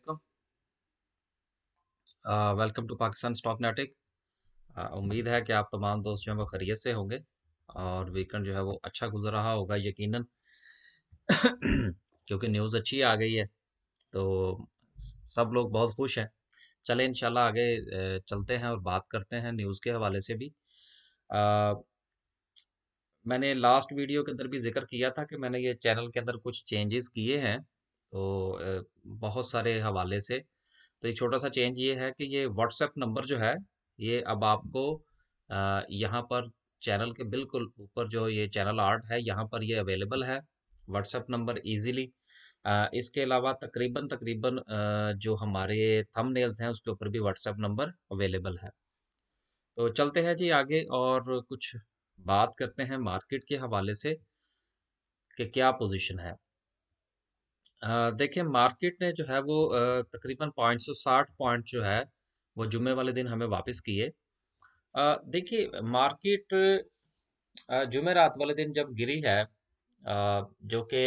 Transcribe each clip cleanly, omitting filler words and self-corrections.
वालेकुम। Welcome to Pakistan stock नाटिक। उम्मीद है कि आप तमाम दोस्त जो हैं वो खैरियत से होंगे और वीकेंड जो है वो अच्छा गुजर रहा होगा यकीनन। क्योंकि न्यूज़ अच्छी आ गई है तो सब लोग बहुत खुश हैं। चलें इंशाल्लाह आगे चलते हैं और बात करते हैं न्यूज़ के हवाले से भी। अ, मैंने लास्ट वीडियो के अंदर भी जिक्र किया था कि मैंने ये चैनल के अंदर कुछ चेंजेस किए हैं, तो बहुत सारे हवाले से। तो एक छोटा सा चेंज ये है कि ये व्हाट्सएप नंबर जो है ये अब आपको यहाँ पर चैनल के बिल्कुल ऊपर जो ये चैनल आर्ट है यहाँ पर ये अवेलेबल है व्हाट्सएप नंबर इजीली। इसके अलावा तकरीबन तकरीबन जो हमारे थंबनेल्स हैं उसके ऊपर भी व्हाट्सएप नंबर अवेलेबल है। तो चलते हैं जी आगे और कुछ बात करते हैं मार्केट के हवाले से कि क्या पोजीशन है। देखिए मार्केट ने जो है वो तकरीबन 560 पॉइंट जो है वो जुम्मे वाले दिन हमें वापस किए। देखिए मार्केट जुमेरात वाले दिन जब गिरी है, जो कि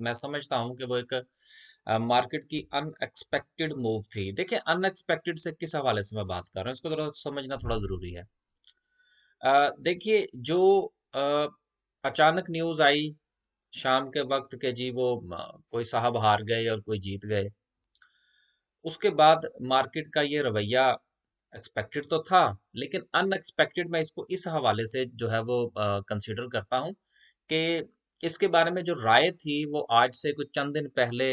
मैं समझता हूँ कि वो एक मार्केट की अनएक्सपेक्टेड मूव थी। देखिए अनएक्सपेक्टेड से किस हवाले से मैं बात कर रहा हूँ इसको थोड़ा समझना थोड़ा ज़रूरी है। देखिए जो अ, अचानक न्यूज़ आई शाम के वक्त के जी वो कोई साहब हार गए और कोई जीत गए। उसके बाद मार्केट का ये रवैया एक्सपेक्टेड तो था, लेकिन अनएक्सपेक्टेड मैं इसको इस हवाले से जो है वो कंसीडर करता हूँ कि इसके बारे में जो राय थी वो आज से कुछ चंद दिन पहले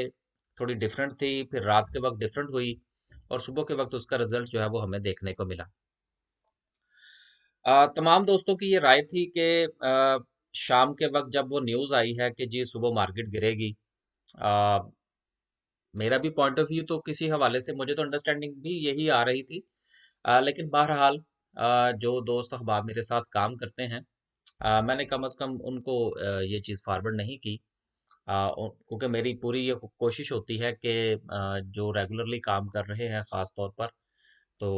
थोड़ी डिफरेंट थी, फिर रात के वक्त डिफरेंट हुई और सुबह के वक्त उसका रिजल्ट जो है वो हमें देखने को मिला। तमाम दोस्तों की ये राय थी कि शाम के वक्त जब वो न्यूज़ आई है कि जी सुबह मार्केट गिरेगी, अ, मेरा भी पॉइंट ऑफ व्यू तो किसी हवाले से मुझे तो अंडरस्टैंडिंग भी यही आ रही थी। लेकिन बहरहाल जो दोस्त अहबाब मेरे साथ काम करते हैं, मैंने कम अज़ कम उनको ये चीज़ फॉरवर्ड नहीं की। क्योंकि मेरी पूरी ये कोशिश होती है कि जो रेगुलरली काम कर रहे हैं ख़ास तौर पर, तो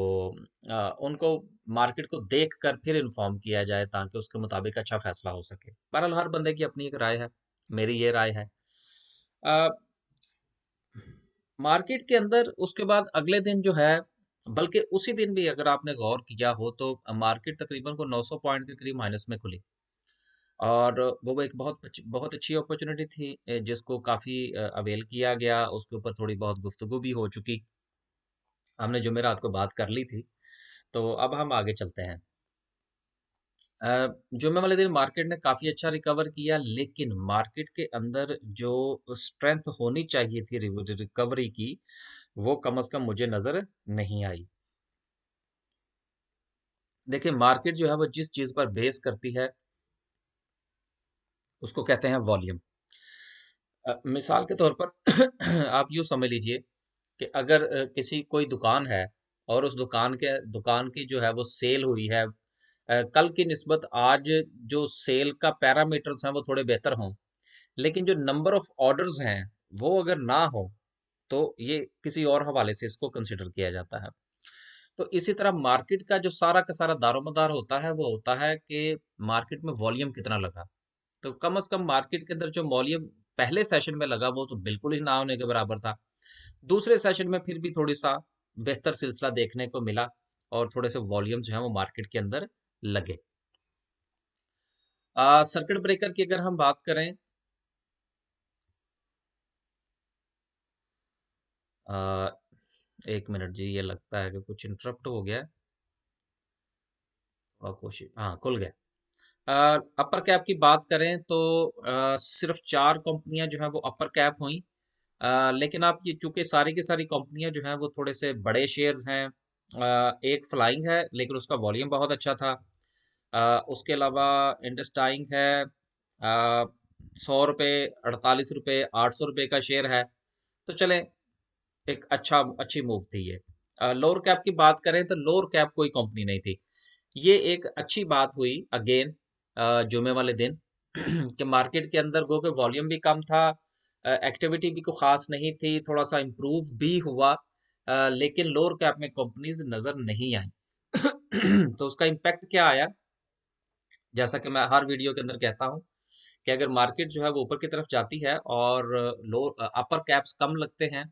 उनको मार्केट को देख कर फिर इन्फॉर्म किया जाए ताकि उसके मुताबिक अच्छा फैसला हो सके। बहरहाल हर बंदे की अपनी एक राय है, मेरी ये राय है। अ, मार्केट के अंदर उसके बाद अगले दिन जो है, बल्कि उसी दिन भी अगर आपने गौर किया हो तो मार्केट तकरीबन को 900 पॉइंट के करीब माइनस में खुली और वो एक बहुत अच्छी अपॉर्चुनिटी थी, जिसको काफ़ी अवेल किया गया। उसके ऊपर थोड़ी बहुत गुफ्तगू भी हो चुकी, हमने जुमेरात को बात कर ली थी। तो अब हम आगे चलते हैं। जुम्मे वाले दिन मार्केट ने काफ़ी अच्छा रिकवर किया, लेकिन मार्केट के अंदर जो स्ट्रेंथ होनी चाहिए थी रिकवरी की, वो कम से कम मुझे नज़र नहीं आई। देखिए मार्केट जो है वो जिस चीज़ पर बेस करती है उसको कहते हैं वॉल्यूम। मिसाल के तौर पर आप यूँ समझ लीजिए कि अगर किसी कोई दुकान है और उस दुकान की जो है वो सेल हुई है, कल की निस्बत आज जो सेल का पैरामीटर्स हैं वो थोड़े बेहतर हों, लेकिन जो नंबर ऑफ ऑर्डर्स हैं वो अगर ना हो तो ये किसी और हवाले से इसको कंसिडर किया जाता है। तो इसी तरह मार्केट का जो सारा का सारा दारोमदार होता है वो होता है कि मार्केट में वॉल्यूम कितना लगा। तो कम से कम मार्केट के अंदर जो वॉल्यूम पहले सेशन में लगा वो तो बिल्कुल ही ना होने के बराबर था। दूसरे सेशन में फिर भी थोड़ी सा बेहतर सिलसिला देखने को मिला और थोड़े से वॉल्यूम जो है वो मार्केट के अंदर लगे। सर्किट ब्रेकर की अगर हम बात करें, आ, एक मिनट जी, ये लगता है कि कुछ इंटरप्ट हो गया है और कोशिश, हाँ खुल गया। अपर कैप की बात करें तो सिर्फ 4 कंपनियां जो है वो अपर कैप हुई। लेकिन आप ये चूंकि सारी की सारी कंपनियां जो हैं वो थोड़े से बड़े शेयर्स हैं। एक फ्लाइंग है लेकिन उसका वॉल्यूम बहुत अच्छा था। उसके अलावा इंडस्टाइंग है, 100 रुपये, 48 रुपये, 800 रुपये का शेयर है। तो चलें, एक अच्छी मूव थी ये। लोअर कैप की बात करें तो लोअर कैप कोई कंपनी नहीं थी। ये एक अच्छी बात हुई अगेन जुमे वाले दिन कि मार्केट के अंदर गो के वॉल्यूम भी कम था, एक्टिविटी भी कोई खास नहीं थी, थोड़ा सा इम्प्रूव भी हुआ, लेकिन लोअर कैप में कंपनीज नजर नहीं आई। तो उसका इम्पैक्ट क्या आया, जैसा कि मैं हर वीडियो के अंदर कहता हूँ कि अगर मार्केट जो है वो ऊपर की तरफ जाती है और लो अपर कैप्स कम लगते हैं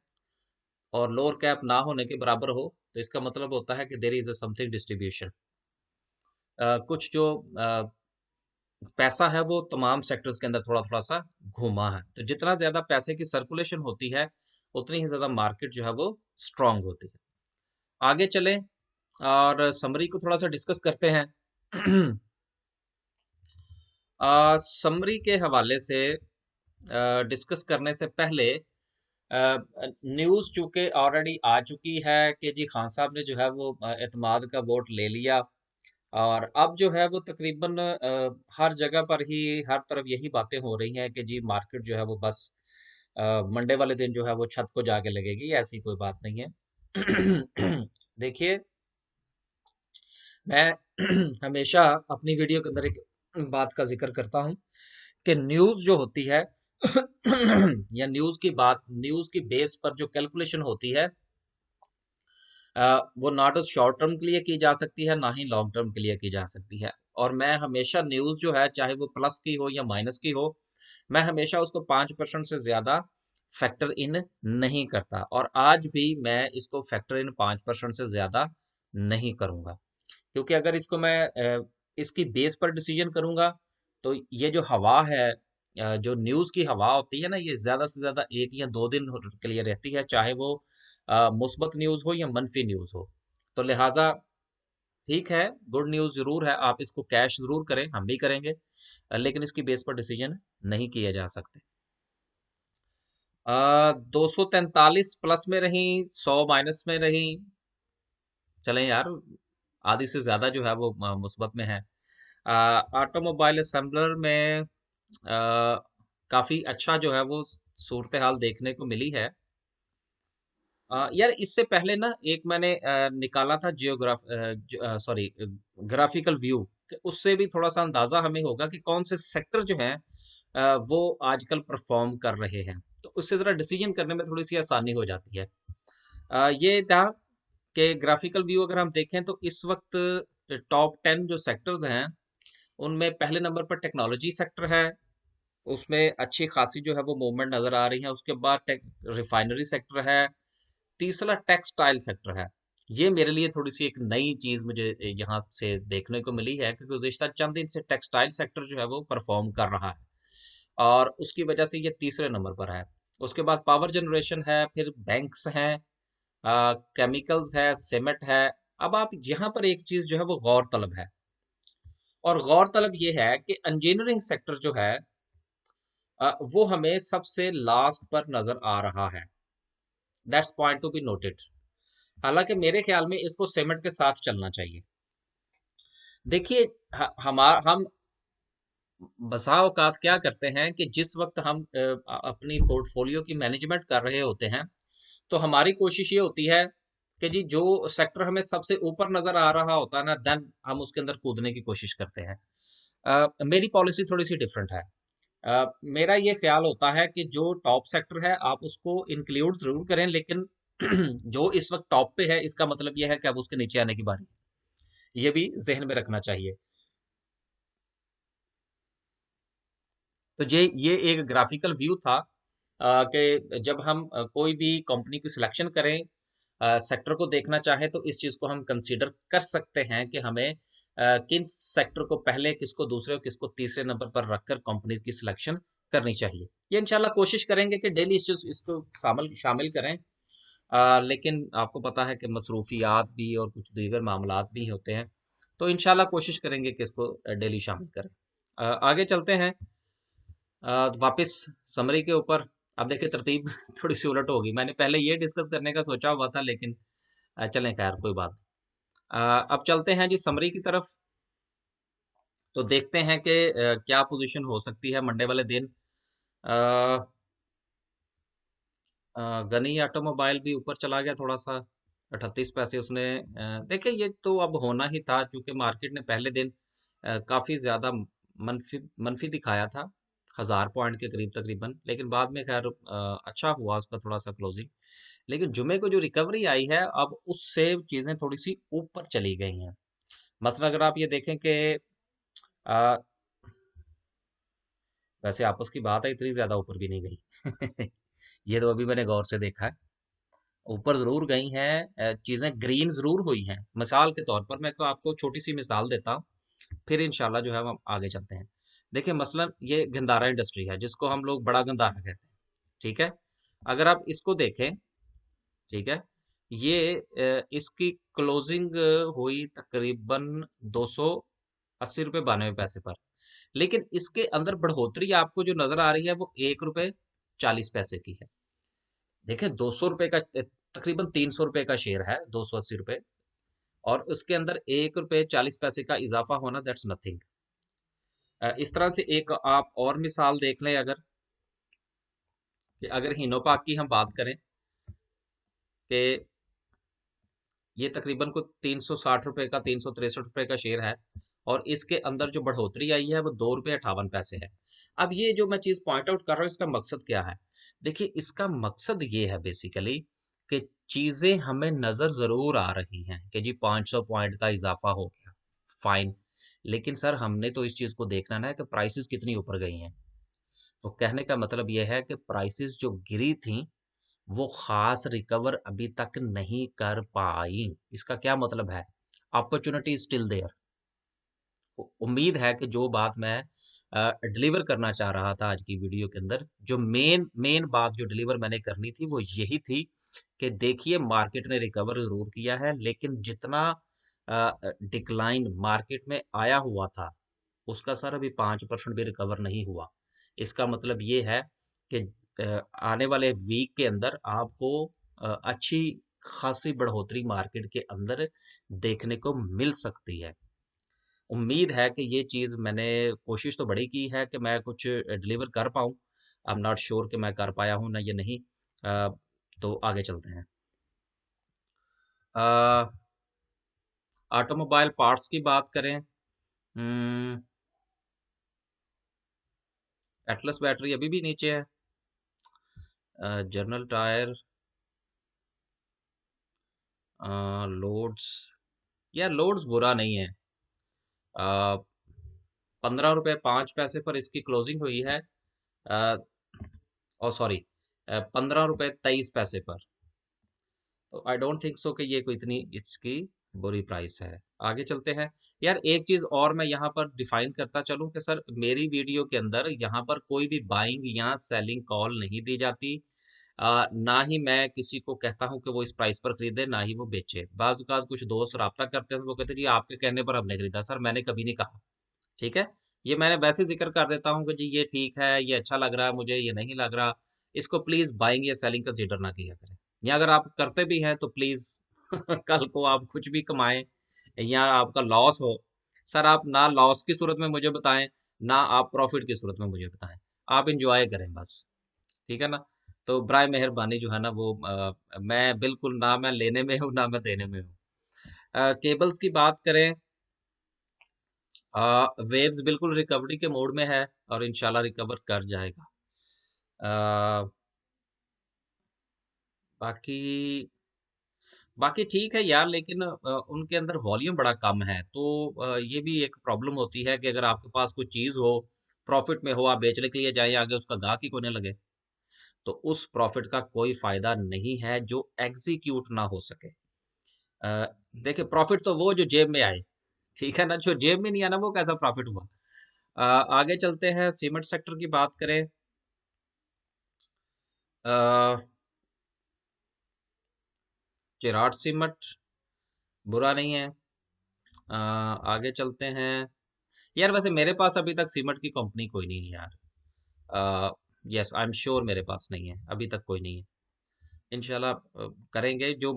और लोअर कैप ना होने के बराबर हो, तो इसका मतलब होता है कि there is a something distribution. कुछ जो पैसा है वो तमाम सेक्टर्स के अंदर थोड़ा थोड़ा सा घुमा है। तो जितना ज्यादा पैसे की सर्कुलेशन होती है, उतनी ही ज्यादा मार्केट जो है वो स्ट्रांग होती है। आगे चलें और समरी को थोड़ा सा डिस्कस करते हैं। समरी के हवाले से डिस्कस करने से पहले न्यूज़ चूंकि ऑलरेडी आ चुकी है कि जी खान साहब ने जो है वो एतमाद का वोट ले लिया, और अब जो है वो तकरीबन हर जगह पर ही हर तरफ यही बातें हो रही हैं कि जी मार्केट जो है वो बस मंडे वाले दिन जो है वो छत को जाके लगेगी। ऐसी कोई बात नहीं है। देखिए, मैं हमेशा अपनी वीडियो के अंदर एक बात का जिक्र करता हूं कि न्यूज़ जो होती है या न्यूज़ की बेस पर जो कैलकुलेशन होती है, वो ना तो शॉर्ट टर्म के लिए की जा सकती है, ना ही लॉन्ग टर्म के लिए की जा सकती है। और मैं हमेशा न्यूज़ जो है, चाहे वो प्लस की हो या माइनस की हो, मैं हमेशा उसको 5% से ज्यादा फैक्टर इन नहीं करता, और आज भी मैं इसको फैक्टर इन 5% से ज्यादा नहीं करूंगा। क्योंकि अगर इसको मैं इसकी बेस पर डिसीजन करूंगा, तो ये जो हवा है, जो न्यूज़ की हवा होती है ना, ये ज्यादा से ज्यादा 1 या 2 दिन के लिए रहती है, चाहे वो मुस्बत न्यूज़ हो या मनफी न्यूज़ हो। तो लिहाजा ठीक है, गुड न्यूज़ जरूर है, आप इसको कैश जरूर करें, हम भी करेंगे, लेकिन इसकी बेस पर डिसीजन नहीं किए जा सकते। 243 प्लस में रही, 100 माइनस में रही। चलें यार, आधी से ज्यादा जो है वो मुस्बत में है। ऑटोमोबाइल असेंबलर में काफी अच्छा जो है वो सूरत हाल देखने को मिली है। यार, इससे पहले ना एक मैंने निकाला था सॉरी, ग्राफिकल व्यू, उससे भी थोड़ा सा अंदाजा हमें होगा कि कौन से सेक्टर जो हैं वो आजकल परफॉर्म कर रहे हैं, तो उससे जरा डिसीजन करने में थोड़ी सी आसानी हो जाती है। ये था कि ग्राफिकल व्यू अगर हम देखें तो इस वक्त टॉप 10 जो सेक्टर्स हैं, उनमें पहले नंबर पर टेक्नोलॉजी सेक्टर है, उसमें अच्छी खासी जो है वो मूवमेंट नजर आ रही है। उसके बाद रिफाइनरी सेक्टर है। तीसरा टेक्सटाइल सेक्टर है। ये मेरे लिए थोड़ी सी एक नई चीज मुझे यहाँ से देखने को मिली है कि गुज़िश्ता चंद दिन से टेक्सटाइल सेक्टर जो है वो परफॉर्म कर रहा है, और उसकी वजह से ये तीसरे नंबर पर है। उसके बाद पावर जनरेशन है, फिर बैंक्स हैं, केमिकल्स है, सीमेंट है। अब आप यहाँ पर एक चीज जो है वो गौर तलब है, और गौर तलब ये है कि इंजीनियरिंग सेक्टर जो है वो हमें सबसे लास्ट पर नजर आ रहा है। That's point to be noted. हालांकि मेरे ख्याल में इसको सीमेंट के साथ चलना चाहिए। देखिए, हम बसा औकात क्या करते हैं कि जिस वक्त हम अपनी पोर्टफोलियो की मैनेजमेंट कर रहे होते हैं, तो हमारी कोशिश ये होती है कि जी जो सेक्टर हमें सबसे ऊपर नजर आ रहा होता है ना, देन हम उसके अंदर कूदने की कोशिश करते हैं। मेरी पॉलिसी थोड़ी सी डिफरेंट है। मेरा ये ख्याल होता है कि जो टॉप सेक्टर है आप उसको इंक्लूड जरूर करें, लेकिन जो इस वक्त टॉप पे है, इसका मतलब ये है कि अब उसके नीचे आने की बारी है। ये भी जहन में रखना चाहिए। तो ये एक ग्राफिकल व्यू था कि जब हम कोई भी कंपनी की सिलेक्शन करें, सेक्टर को देखना चाहे, तो इस चीज को हम कंसीडर कर सकते हैं कि हमें किन सेक्टर को पहले, किसको दूसरे और किसको तीसरे नंबर पर रखकर कंपनीज की सिलेक्शन करनी चाहिए। ये इंशाल्लाह कोशिश करेंगे कि डेली इसको शामिल शामिल करें। लेकिन आपको पता है कि मसरूफियात भी और कुछ दीगर मामलात भी होते हैं, तो इंशाल्लाह कोशिश करेंगे कि इसको डेली शामिल करें। आगे चलते हैं वापस समरी के ऊपर। अब देखिए, तरतीब थोड़ी सी उलट होगी, मैंने पहले ये डिस्कस करने का सोचा हुआ था, लेकिन चलें, खैर कोई बात नहीं। अब चलते हैं जी समरी की तरफ। तो देखते हैं कि क्या पोजीशन हो सकती है मंडे वाले दिन। अ, गनी ऑटोमोबाइल भी ऊपर चला गया थोड़ा सा, 38 पैसे उसने। देखिए, ये तो अब होना ही था, क्योंकि मार्केट ने पहले दिन काफी ज्यादा मनफी मनफी दिखाया था, 1000 पॉइंट के करीब तकरीबन, लेकिन बाद में खैर अच्छा हुआ उसका थोड़ा सा क्लोजिंग। लेकिन जुमे को जो रिकवरी आई है, अब उससे चीजें थोड़ी सी ऊपर चली गई हैं। मसलन अगर आप ये देखें कि अ, वैसे आपस की बात है, इतनी ज्यादा ऊपर भी नहीं गई। ये तो अभी मैंने गौर से देखा है। ऊपर जरूर गई हैं, चीजें ग्रीन जरूर हुई हैं। मिसाल के तौर पर मैं को आपको छोटी सी मिसाल देता हूँ, फिर इंशाल्लाह जो है हम आगे चलते हैं। देखिए मसलन ये गंदारा इंडस्ट्री है जिसको हम लोग बड़ा गंदारा कहते हैं, ठीक है। अगर आप इसको देखें, ठीक है, ये इसकी क्लोजिंग हुई तकरीबन 280 रुपये 92 पैसे पर, लेकिन इसके अंदर बढ़ोतरी आपको जो नजर आ रही है वो 1 रुपये 40 पैसे की है। देखें 200 रुपये का तकरीबन 300 रुपये का शेयर है, 280 रुपये, और उसके अंदर 1 रुपये 40 पैसे का इजाफा होना, दैट्स नथिंग। इस तरह से एक आप और मिसाल देख लें, अगर कि अगर हिनोपाक की हम बात करें कि ये तकरीबन को 360 रुपये का 363 रुपये का शेयर है, और इसके अंदर जो बढ़ोतरी आई है वो 2 रुपये 58 पैसे है। अब ये जो मैं चीज पॉइंट आउट कर रहा हूँ इसका मकसद क्या है? देखिए इसका मकसद ये है बेसिकली कि चीजें हमें नजर जरूर आ रही हैं कि जी 500 पॉइंट का इजाफा हो गया, फाइन, लेकिन सर हमने तो इस चीज को देखना ना है कि प्राइसेस कितनी ऊपर गई हैं। तो कहने का मतलब यह है कि प्राइसेस जो गिरी थी वो खास रिकवर अभी तक नहीं कर पाई। इसका क्या मतलब है? Opportunity still there. उम्मीद है कि जो बात मैं डिलीवर करना चाह रहा था आज की वीडियो के अंदर, जो मेन मेन बात जो डिलीवर मैंने करनी थी वो यही थी कि देखिए मार्केट ने रिकवर जरूर किया है, लेकिन जितना डिक्लाइन मार्केट में आया हुआ था उसका सर अभी 5% भी रिकवर नहीं हुआ। इसका मतलब ये है कि आने वाले वीक के अंदर आपको अच्छी खासी बढ़ोतरी मार्केट के अंदर देखने को मिल सकती है। उम्मीद है कि ये चीज़ मैंने कोशिश तो बड़ी की है कि मैं कुछ डिलीवर कर पाऊँ। आई एम नॉट श्योर कि मैं कर पाया हूँ ना, ये नहीं। अ, तो आगे चलते हैं। ऑटोमोबाइल पार्ट्स की बात करें, एटलस बैटरी अभी भी नीचे है। जनरल टायर, लोड्स, यार लोड्स बुरा नहीं है। 15 रुपये 5 पैसे पर इसकी क्लोजिंग हुई है। ओ सॉरी, 15 रुपये 23 पैसे पर। तो आई डोंट थिंक सो कि ये कोई इतनी इसकी बुरी प्राइस है। आगे चलते हैं। यार एक चीज और मैं यहाँ पर डिफाइन करता चलूं कि सर मेरी वीडियो के अंदर यहाँ पर कोई भी बाइंग या सेलिंग कॉल नहीं दी जाती। ना ही मैं किसी को कहता हूं कि वो इस प्राइस पर खरीदे, ना ही वो बेचे। बाज़ औक़ात कुछ दोस्त राब्ता करते हैं तो वो कहते हैं जी आपके कहने पर हमने खरीदा। सर मैंने कभी नहीं कहा, ठीक है। ये मैंने वैसे जिक्र कर देता हूँ कि जी ये ठीक है, ये अच्छा लग रहा है मुझे, ये नहीं लग रहा। इसको प्लीज बाइंग या सेलिंग कंसीडर ना किया करें, या अगर आप करते भी हैं तो प्लीज कल को आप कुछ भी कमाएं या आपका लॉस हो, सर आप ना लॉस की सूरत में मुझे बताएं, ना आप प्रॉफिट की सूरत में मुझे बताएं। आप इंजॉय करें बस, ठीक है ना। तो बराए मेहरबानी जो है ना वो मैं बिल्कुल ना मैं लेने में हूँ ना मैं देने में हूँ। केबल्स की बात करें, वेव्स बिल्कुल रिकवरी के मोड में है और इंशाल्लाह रिकवर कर जाएगा। अ, बाकी बाकी ठीक है यार, लेकिन उनके अंदर वॉल्यूम बड़ा कम है, तो ये भी एक प्रॉब्लम होती है कि अगर आपके पास कोई चीज हो, प्रॉफिट में हो, आप बेचने के लिए जाएं आगे उसका गाहक ही कोने लगे, तो उस प्रॉफिट का कोई फायदा नहीं है जो एग्जीक्यूट ना हो सके। अ, देखिए प्रॉफिट तो वो जो जेब में आए, ठीक है ना, जो जेब में नहीं आना वो कैसा प्रॉफिट हुआ। आगे चलते हैं, सीमेंट सेक्टर की बात करें। अ, चिराट सीमेंट बुरा नहीं है। आगे चलते हैं। यार वैसे मेरे पास अभी तक सीमेंट की कंपनी कोई नहीं है यार। यस आई एम श्योर मेरे पास नहीं है, अभी तक कोई नहीं है। इंशाल्लाह करेंगे। जो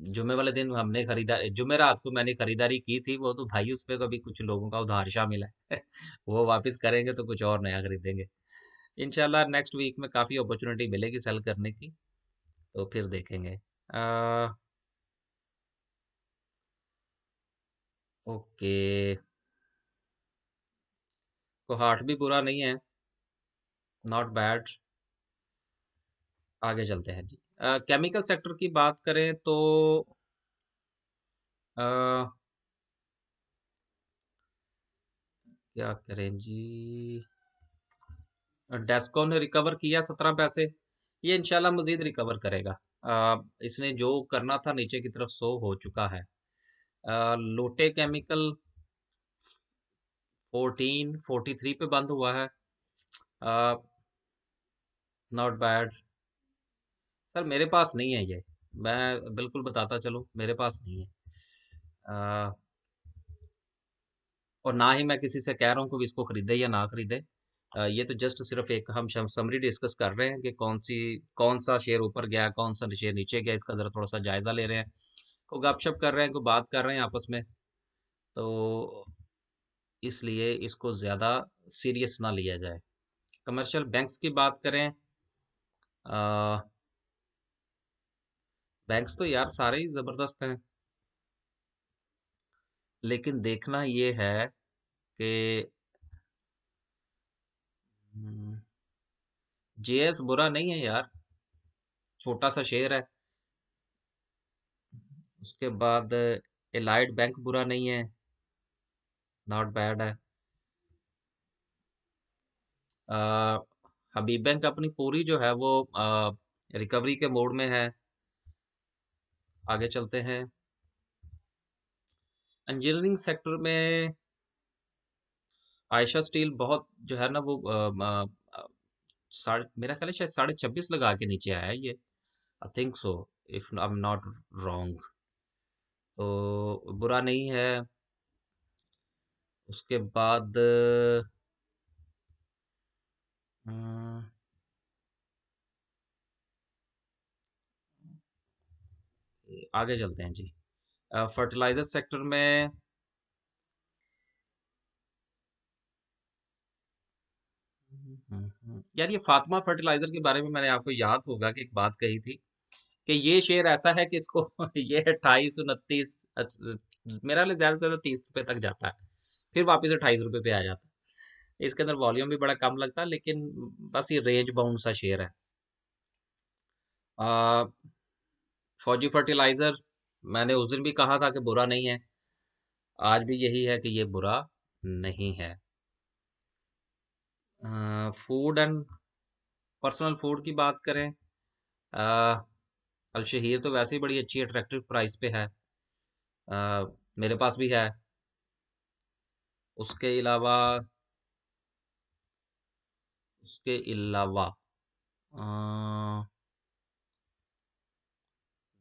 जुमे वाले दिन हमने खरीदारी, जुमेरात को मैंने खरीदारी की थी, वो तो भाई उस पे कभी कुछ लोगों का उधार शामिल है वो वापस करेंगे तो कुछ और नया खरीदेंगे। इंशाल्लाह नेक्स्ट वीक में काफ़ी अपॉर्चुनिटी मिलेगी सेल करने की, तो फिर देखेंगे। ओके, तो हार्ट भी बुरा नहीं है, नॉट बैड। आगे चलते हैं जी। केमिकल सेक्टर की बात करें तो अ, क्या करें जी। डेस्कॉम ने रिकवर किया 17 पैसे, ये इंशाल्लाह मजीद रिकवर करेगा। इसने जो करना था नीचे की तरफ सो हो चुका है। लोटे केमिकल 1443 पे बंद हुआ है। नॉट बैड सर, मेरे पास नहीं है ये। मैं बिल्कुल बताता चलूं, मेरे पास नहीं है। अ, और ना ही मैं किसी से कह रहा हूँ कि इसको खरीदे या ना खरीदे। ये तो जस्ट सिर्फ एक हम समरी डिस्कस कर रहे हैं कि कौन सा शेयर ऊपर गया, कौन सा शेयर नीचे गया, इसका जरा थोड़ा सा जायजा ले रहे हैं। को गपशप कर रहे हैं, को बात कर रहे हैं आपस में। तो इसलिए इसको ज़्यादा सीरियस ना लिया जाए। कमर्शियल बैंक्स की बात करें, बैंक्स तो यार सारे ही ज़बरदस्त हैं, लेकिन देखना ये है कि जेएस बुरा नहीं है यार, छोटा सा शेयर है। उसके बाद एलाइड बैंक बुरा नहीं है, नॉट बैड है। अ, हबीब बैंक अपनी पूरी जो है वो रिकवरी के मोड में है। आगे चलते हैं। इंजीनियरिंग सेक्टर में आयशा स्टील बहुत जो है ना वो मेरा ख्याल है शायद 26.5 लगा के नीचे आया है ये। I think so, if I am not wrong. तो बुरा नहीं है। उसके बाद अम, आगे चलते हैं जी। फर्टिलाइजर सेक्टर में यार, ये फातिमा फर्टिलाइजर के बारे में मैंने आपको याद होगा कि एक बात कही थी कि ये शेयर ऐसा है कि इसको ये 28 29, मेरा ख्याल है ज्यादा से ज्यादा 30 रुपए तक जाता है, फिर वापस 28 रुपए पे आ जाता है। इसके अंदर वॉल्यूम भी बड़ा कम लगता है, लेकिन बस ये रेंज बाउंड सा शेयर है। आ, फौजी फर्टिलाइजर, मैंने उस दिन भी कहा था कि बुरा नहीं है, आज भी यही है कि ये बुरा नहीं है। फूड एंड पर्सनल फूड की बात करें, अलशहीर तो वैसे ही बड़ी अच्छी अट्रैक्टिव प्राइस पे है। मेरे पास भी है। उसके अलावा उसके अलावा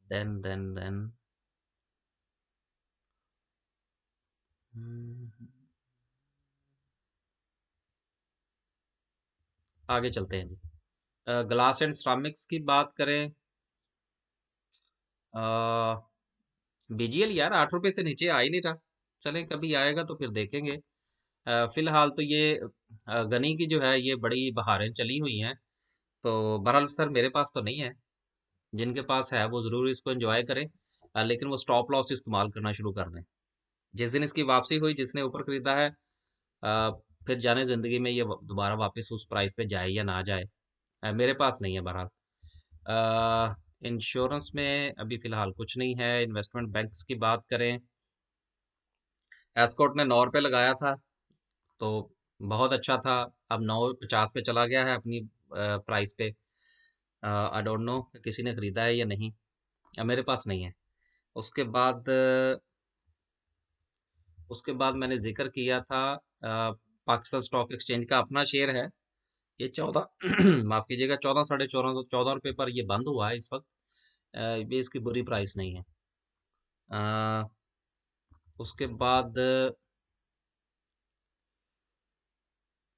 देन आगे चलते हैं जी। ग्लास एंड सिरामिक्स की बात करें, बीजीएल यार 8 रुपए से नीचे आ ही नहीं रहा। चलें, कभी आएगा तो फिर देखेंगे। फिलहाल तो ये गनी की जो है ये बड़ी बहारें चली हुई हैं। तो बहरहाल सर, मेरे पास तो नहीं है। जिनके पास है वो ज़रूर इसको एंजॉय करें, लेकिन वो स्टॉप लॉस इस्तेमाल करना शुरू कर दें। जिस दिन इसकी वापसी हुई, जिसने ऊपर खरीदा है, अ, फिर जाने ज़िंदगी में ये दोबारा वापस उस प्राइस पे जाए या ना जाए। मेरे पास नहीं है बहरहाल। इंश्योरेंस में अभी फ़िलहाल कुछ नहीं है। इन्वेस्टमेंट बैंक्स की बात करें, एस्कॉर्ट ने 9 रुपये लगाया था, तो बहुत अच्छा था। अब 9.50 पे चला गया है अपनी प्राइस पे। आई डोंट नो किसी ने खरीदा है या नहीं। मेरे पास नहीं है। उसके बाद उसके बाद मैंने जिक्र किया था पाकिस्तान स्टॉक एक्सचेंज का अपना शेयर है। ये 14 माफ कीजिएगा, 14 साढ़े 14 14 रुपये पर ये बंद हुआ है इस वक्त। ये इसकी बुरी प्राइस नहीं है। अ, उसके बाद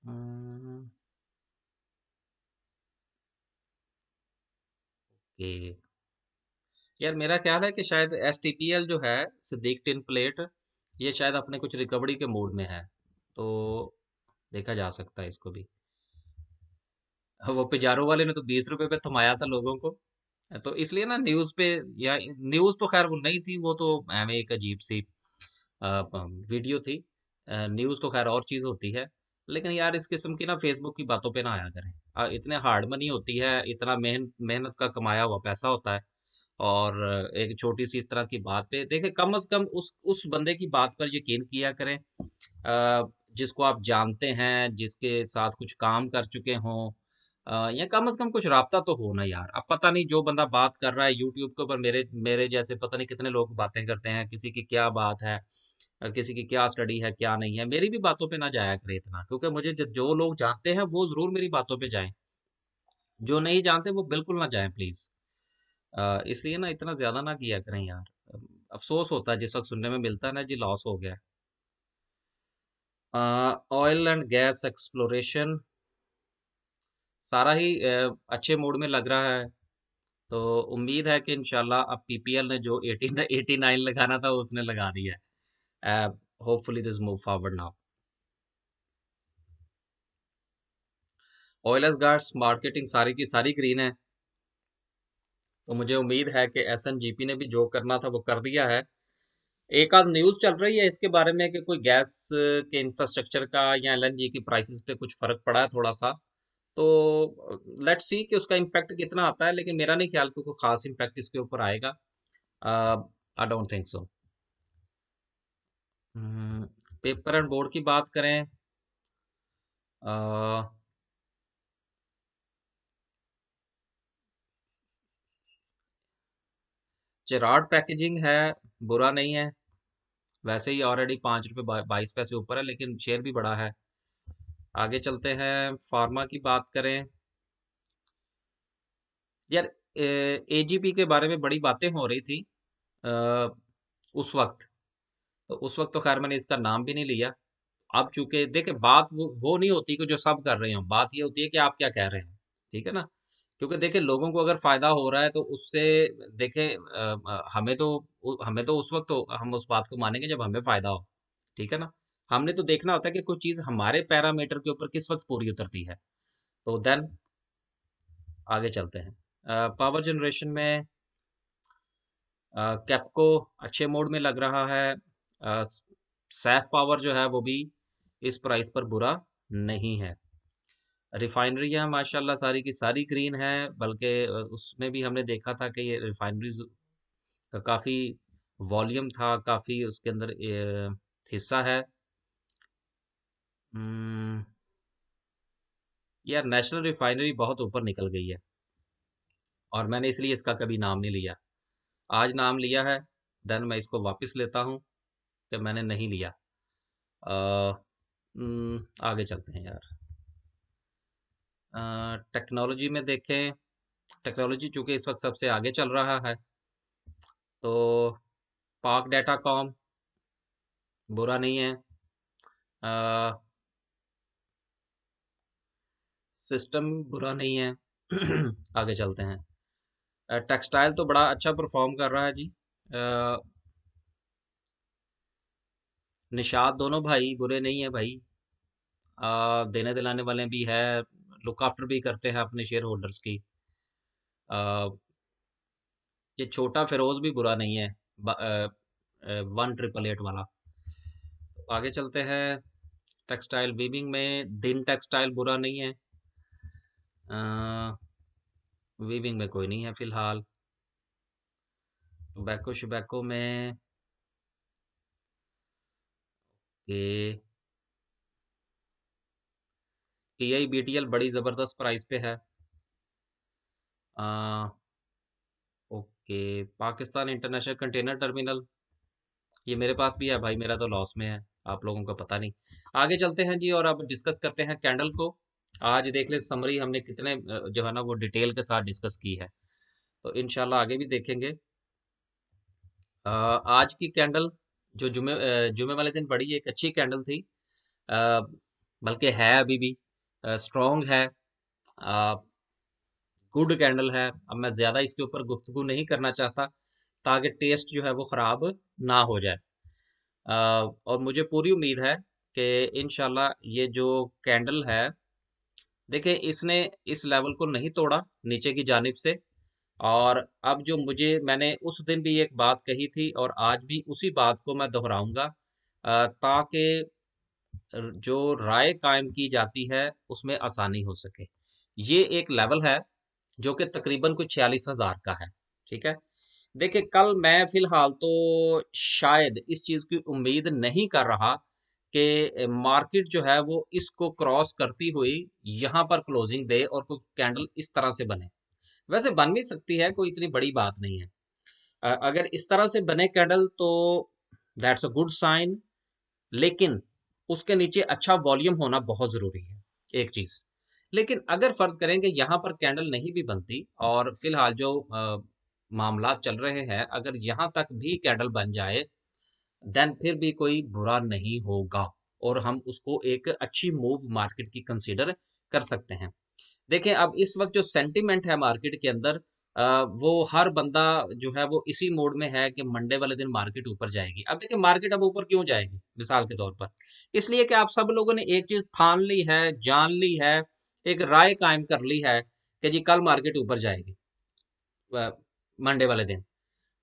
अम, ये यार, मेरा ख्याल है कि शायद एसटीपीएल जो है, सिद्दीक टिन प्लेट, ये शायद अपने कुछ रिकवरी के मूड में है। तो देखा जा सकता है इसको भी। वो पिजारो वाले ने तो 20 रुपए पे थमाया था लोगों को। तो इसलिए ना न्यूज पे, या न्यूज तो खैर वो नहीं थी, वो तो हमें एक अजीब सी वीडियो थी। न्यूज तो खैर और चीज होती है। लेकिन यार, इस किस्म की ना फेसबुक की बातों पे ना आया करें। इतने हार्ड मनी होती है, इतना मेहनत का कमाया हुआ पैसा होता है। और एक छोटी सी इस तरह की बात पे देखें, कम से कम उस बंदे की बात पर यकीन किया करें, जिसको आप जानते हैं, जिसके साथ कुछ काम कर चुके हों। या कम से कम कुछ राब्ता तो हो ना यार। अब पता नहीं जो बंदा बात कर रहा है यूट्यूब के ऊपर, मेरे मेरे जैसे पता नहीं कितने लोग बातें करते हैं, किसी की क्या बात है, किसी की क्या स्टडी है क्या नहीं है। मेरी भी बातों पे ना जाया करे इतना, क्योंकि मुझे जो लोग जानते हैं वो जरूर मेरी बातों पे जाएं, जो नहीं जानते वो बिल्कुल ना जाएं प्लीज। इसलिए ना इतना ज्यादा ना किया करें यार। अफसोस होता है जिस वक्त सुनने में मिलता है ना जी लॉस हो गया। ऑयल एंड गैस एक्सप्लोरेशन सारा ही अच्छे मूड में लग रहा है। तो उम्मीद है कि इंशाल्लाह अब पीपीएल ने जो 89 लगाना था उसने लगा दिया है। Hopefully this move forward now. Oil and gas marketing सारी की सारी ग्रीन है। तो मुझे उम्मीद है कि एसएनजीपी ने भी जो करना था वो कर दिया है। एक आध न्यूज चल रही है इसके बारे में कि कोई गैस के इंफ्रास्ट्रक्चर का या एलएनजी की प्राइसेस पे कुछ फर्क पड़ा है थोड़ा सा। तो लेट्स सी कि उसका इम्पैक्ट कितना आता है, लेकिन मेरा नहीं ख्याल कि कोई खास इम्पैक्ट इसके ऊपर आएगा। I don't think so. Paper and board की बात करें, अ, जेराड पैकेजिंग है, बुरा नहीं है। वैसे ही ऑलरेडी 5 रुपये 22 पैसे ऊपर है, लेकिन शेयर भी बड़ा है। आगे चलते हैं, फार्मा की बात करें यार। एजीपी के बारे में बड़ी बातें हो रही थी अ, उस वक्त। तो उस वक्त तो खैर मैंने इसका नाम भी नहीं लिया। अब चूंकि देखे बात वो नहीं होती कि जो सब कर रहे हो, बात ये होती है कि आप क्या कह रहे हैं। ठीक है ना। क्योंकि देखे लोगों को अगर फायदा हो रहा है तो उससे देखे हमें तो उस वक्त तो हम उस बात को मानेंगे जब हमें फायदा हो। ठीक है ना। हमने तो देखना होता है कि कोई चीज हमारे पैरामीटर के ऊपर किस वक्त पूरी उतरती है। तो देन आगे चलते हैं। पावर जनरेशन में कैपको अच्छे मोड में लग रहा है। सैफ पावर जो है वो भी इस प्राइस पर बुरा नहीं है। रिफाइनरियां माशाल्लाह सारी की सारी ग्रीन है, बल्कि उसमें भी हमने देखा था कि ये रिफाइनरीज का काफ़ी वॉल्यूम था, काफ़ी उसके अंदर हिस्सा है। हम्म, यार नेशनल रिफाइनरी बहुत ऊपर निकल गई है, और मैंने इसलिए इसका कभी नाम नहीं लिया। आज नाम लिया है, देन मैं इसको वापस लेता हूँ कि मैंने नहीं लिया। आगे चलते हैं यार। टेक्नोलॉजी में देखें, टेक्नोलॉजी चूंकि इस वक्त सबसे आगे चल रहा है, तो पाक डाटा कॉम बुरा नहीं है। सिस्टम बुरा नहीं है। आगे चलते हैं। टेक्सटाइल तो बड़ा अच्छा परफॉर्म कर रहा है जी। अ, निषाद दोनों भाई बुरे नहीं है भाई। देने दिलाने वाले भी है, लुक आफ्टर भी करते हैं अपने शेयर होल्डर्स की। अ, ये छोटा फिरोज भी बुरा नहीं है, 1888 वाला। आगे चलते हैं। टेक्सटाइल वीविंग में दिन टेक्सटाइल बुरा नहीं है। वीविंग में कोई नहीं है फिलहाल। टोबैको शबैको में ये टीआई बीटीएल बड़ी जबरदस्त प्राइस पे है। आ, okay. Pakistan international container terminal, ये मेरे पास भी है भाई, मेरा तो लॉस में है, आप लोगों का पता नहीं। आगे चलते हैं जी, और अब डिस्कस करते हैं कैंडल को। आज देख ले समरी हमने कितने जो है ना वो डिटेल के साथ डिस्कस की है। तो इंशाल्लाह आगे भी देखेंगे। आज की कैंडल जो जुमे वाले दिन बड़ी एक अच्छी कैंडल थी। अ, बल्कि है अभी भी स्ट्रॉन्ग है, गुड कैंडल है। अब मैं ज़्यादा इसके ऊपर गुफ्तगू नहीं करना चाहता, ताकि टेस्ट जो है वो ख़राब ना हो जाए। और मुझे पूरी उम्मीद है कि इंशाल्लाह ये जो कैंडल है, देखिए इसने इस लेवल को नहीं तोड़ा नीचे की जानिब से। और अब जो मैंने उस दिन भी एक बात कही थी और आज भी उसी बात को मैं दोहराऊंगा, ताकि जो राय कायम की जाती है उसमें आसानी हो सके। ये एक लेवल है जो कि तकरीबन कुछ 46,000 का है। ठीक है। देखिए कल मैं फिलहाल तो शायद इस चीज की उम्मीद नहीं कर रहा कि मार्केट जो है वो इसको क्रॉस करती हुई यहाँ पर क्लोजिंग दे और कोई कैंडल इस तरह से बने। वैसे बन भी सकती है, कोई इतनी बड़ी बात नहीं है। अगर इस तरह से बने कैंडल तो दैट्स अ गुड साइन, लेकिन उसके नीचे अच्छा वॉल्यूम होना बहुत जरूरी है, एक चीज। लेकिन अगर फर्ज करें कि यहाँ पर कैंडल नहीं भी बनती और फिलहाल जो मामलात चल रहे हैं, अगर यहाँ तक भी कैंडल बन जाए देन फिर भी कोई बुरा नहीं होगा और हम उसको एक अच्छी मूव मार्केट की कंसीडर कर सकते हैं। देखें, अब इस वक्त जो सेंटिमेंट है मार्केट के अंदर, वो हर बंदा जो है वो इसी मोड में है कि मंडे वाले दिन मार्केट ऊपर जाएगी। अब देखिए, मार्केट अब ऊपर क्यों जाएगी मिसाल के तौर पर, इसलिए कि आप सब लोगों ने एक चीज ठान ली है, जान ली है, एक राय कायम कर ली है कि जी कल मार्केट ऊपर जाएगी मंडे वाले दिन।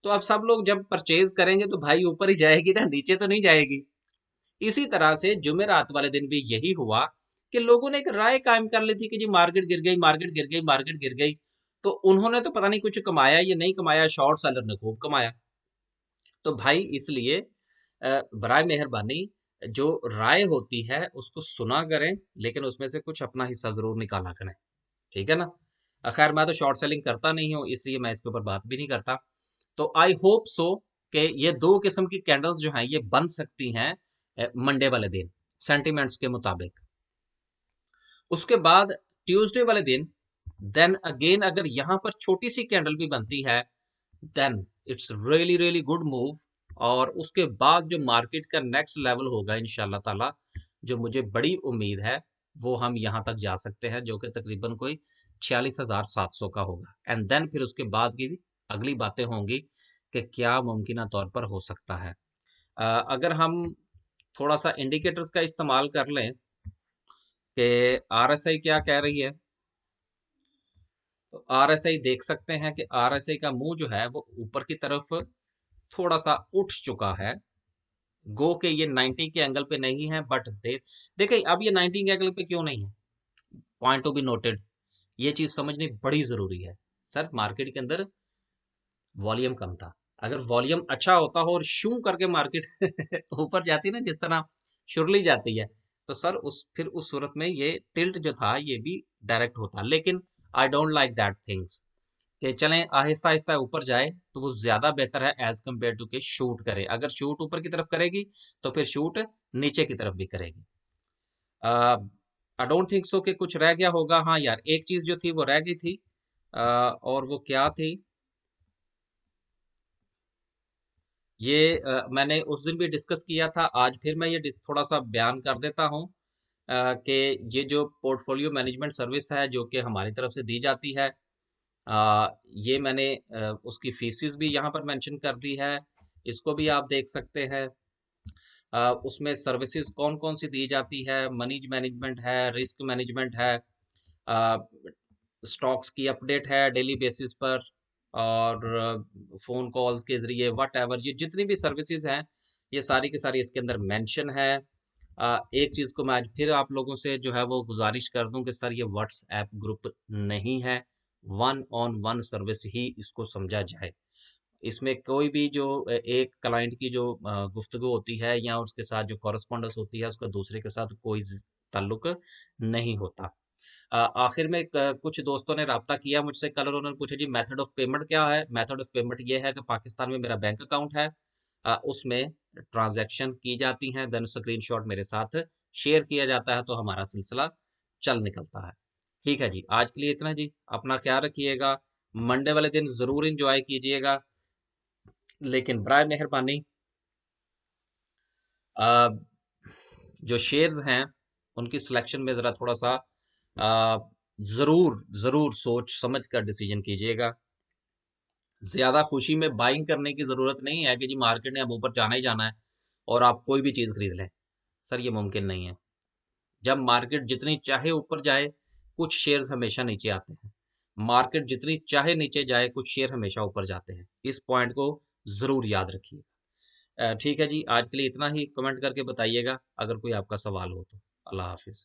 तो अब सब लोग जब परचेज करेंगे तो भाई ऊपर ही जाएगी ना, नीचे तो नहीं जाएगी। इसी तरह से जुमेरात वाले दिन भी यही हुआ कि लोगों ने एक राय कायम कर ली थी कि जी मार्केट गिर गई, मार्केट गिर गई, मार्केट गिर गई। तो उन्होंने तो पता नहीं कुछ कमाया या नहीं कमाया, शॉर्ट सेलर ने खूब कमाया। तो भाई इसलिए बराए मेहरबानी जो राय होती है उसको सुना करें, लेकिन उसमें से कुछ अपना हिस्सा जरूर निकाला करें। ठीक है ना। खैर मैं तो शॉर्ट सेलिंग करता नहीं हूँ, इसलिए मैं इसके ऊपर बात भी नहीं करता। तो आई होप सो कि ये दो किस्म की कैंडल्स जो हैं ये बन सकती हैं मंडे वाले दिन सेंटिमेंट्स के मुताबिक। उसके बाद ट्यूसडे वाले दिन देन अगेन अगर यहां पर छोटी सी कैंडल भी बनती है then it's really really good move. और उसके बाद जो मार्केट का नेक्स्ट लेवल होगा इंशाल्लाह ताला, जो मुझे बड़ी उम्मीद है, वो हम यहां तक जा सकते हैं जो कि तकरीबन कोई 46,700 का होगा। एंड देन फिर उसके बाद की अगली बातें होंगी कि क्या मुमकिन तौर पर हो सकता है। अगर हम थोड़ा सा इंडिकेटर्स का इस्तेमाल कर लें कि आरएसआई क्या कह रही है, तो आरएसआई देख सकते हैं कि आरएसआई का मुंह जो है वो ऊपर की तरफ थोड़ा सा उठ चुका है। गो के ये 90 के एंगल पे नहीं है, बट देखिए अब ये 90 के एंगल पे क्यों नहीं है, पॉइंट टू बी नोटेड। ये चीज समझनी बड़ी जरूरी है। सर मार्केट के अंदर वॉल्यूम कम था, अगर वॉल्यूम अच्छा होता हो और शू करके मार्केट ऊपर जाती ना जिस तरह शुरली जाती है, तो सर उस फिर उस सूरत में ये टिल्ट जो था ये भी डायरेक्ट होता। लेकिन I don't like that things कि चलें आहिस्ता आहिस्ता ऊपर जाए, तो वो ज्यादा बेहतर है एज कम्पेयर टू के शूट करे। अगर शूट ऊपर की तरफ करेगी तो फिर शूट नीचे की तरफ भी करेगी। आई डोंट थिंक सो कि कुछ रह गया होगा। हाँ यार, एक चीज जो थी वो रह गई थी, और वो क्या थी, ये मैंने उस दिन भी डिस्कस किया था, आज फिर मैं ये थोड़ा सा बयान कर देता हूँ कि ये जो पोर्टफोलियो मैनेजमेंट सर्विस है जो कि हमारी तरफ से दी जाती है, ये मैंने उसकी फीसिस भी यहाँ पर मेंशन कर दी है, इसको भी आप देख सकते हैं। उसमें सर्विसेज कौन कौन सी दी जाती है, मनी मैनेजमेंट है, रिस्क मैनेजमेंट है, स्टॉक्स की अपडेट है डेली बेसिस पर, और फोन कॉल्स के जरिए वट एवर ये जितनी भी सर्विसेज हैं ये सारी की सारी इसके अंदर मेंशन है। एक चीज को मैं आज फिर आप लोगों से जो है वो गुजारिश कर दूं कि सर ये व्हाट्सएप ग्रुप नहीं है, वन ऑन वन सर्विस ही इसको समझा जाए। इसमें कोई भी जो एक क्लाइंट की जो गुफ्तगू होती है या उसके साथ जो कॉरेस्पॉन्डेंस होती है उसका दूसरे के साथ कोई ताल्लुक नहीं होता। आखिर में कुछ दोस्तों ने राब्ता किया मुझसे कल और उन्होंने पूछा जी मेथड ऑफ पेमेंट क्या है। मेथड ऑफ पेमेंट ये है कि पाकिस्तान में मेरा बैंक अकाउंट है, उसमें ट्रांजैक्शन की जाती हैं, देन स्क्रीनशॉट मेरे साथ शेयर किया जाता है तो हमारा सिलसिला चल निकलता है। ठीक है जी, आज के लिए इतना जी, अपना ख्याल रखिएगा। मंडे वाले दिन जरूर इंजॉय कीजिएगा, लेकिन बराए मेहरबानी अ, जो शेयर्स हैं उनकी सिलेक्शन में ज़रा थोड़ा सा अ, ज़रूर ज़रूर सोच समझ कर डिसीजन कीजिएगा। ज़्यादा खुशी में बाइंग करने की ज़रूरत नहीं है कि जी मार्केट ने अब ऊपर जाना ही जाना है और आप कोई भी चीज़ खरीद लें। सर ये मुमकिन नहीं है। जब मार्केट जितनी चाहे ऊपर जाए, कुछ शेयर्स हमेशा नीचे आते हैं। मार्केट जितनी चाहे नीचे जाए, कुछ शेयर हमेशा ऊपर जाते हैं। इस पॉइंट को ज़रूर याद रखिए। ठीक है जी, आज के लिए इतना ही। कमेंट करके बताइएगा अगर कोई आपका सवाल हो तो। अल्लाह हाफिज़।